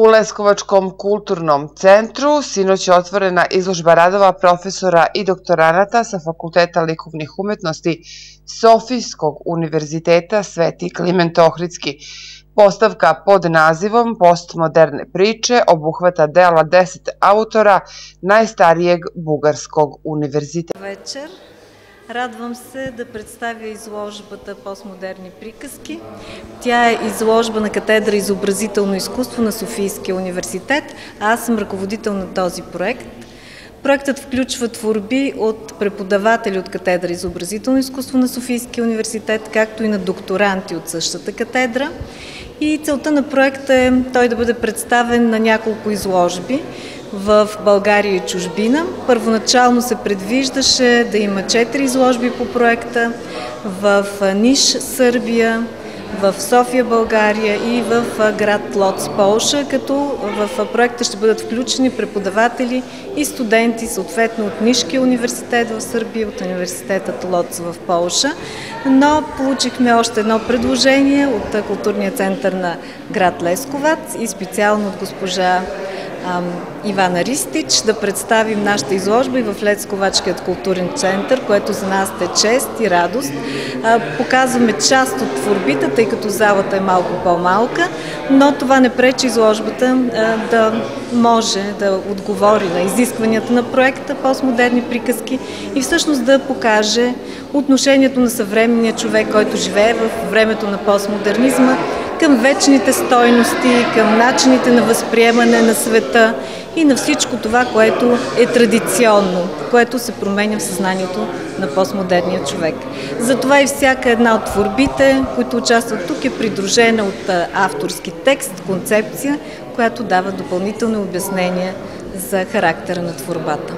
Leskovačkom kulturnom centru sinoć je otvorena izložba radova profesora i doktoranata sa Fakulteta likovnih umetnosti Sofijskog univerziteta Sveti Kliment Ohridski. Postavka pod nazivom Postmoderne priče obuhvata dela 10 autora najstarijeg Bugarskog univerziteta. Вечер. Радвам се да представя изложбата Постмодерни приказки. Тя е изложба на катедра Изобразително изкуство на Софийския университет. Аз съм ръководител на този проект. Проектът включва творби от преподаватели от катедра Изобразително изкуство на Софийския университет, както и на докторанти от същата катедра. И целта на проекта е той да бъде представен на няколко изложби в България и чужбина. Първоначално се предвиждаше да има 4 изложби по проекта в Ниш, Сърбия, в София, България и в град Лоц, Полша, като в проекта ще бъдат включени преподаватели и студенти, съответно от Нишкия университет в Сърбия, от университетът Лоц в Полша. Но получихме още едно предложение от културния център на град Лесковац и специално от госпожа Ивана Ристич да представим нашата изложба и в Лесковачкият културен център, което за нас е чест и радост. Показваме част от творбите, тъй като залата е малко по-малка, но това не пречи изложбата да може да отговори на изискванията на проекта Постмодерни приказки и всъщност да покаже отношението на съвременния човек, който живее в времето на постмодернизма, към вечните стойности, към начините на възприемане на света и на всичко това, което е традиционно, което се променя в съзнанието на постмодерния човек. Затова и всяка една от творбите, които участват тук, е придружена от авторски текст, концепция, която дава допълнителни обяснения за характера на творбата.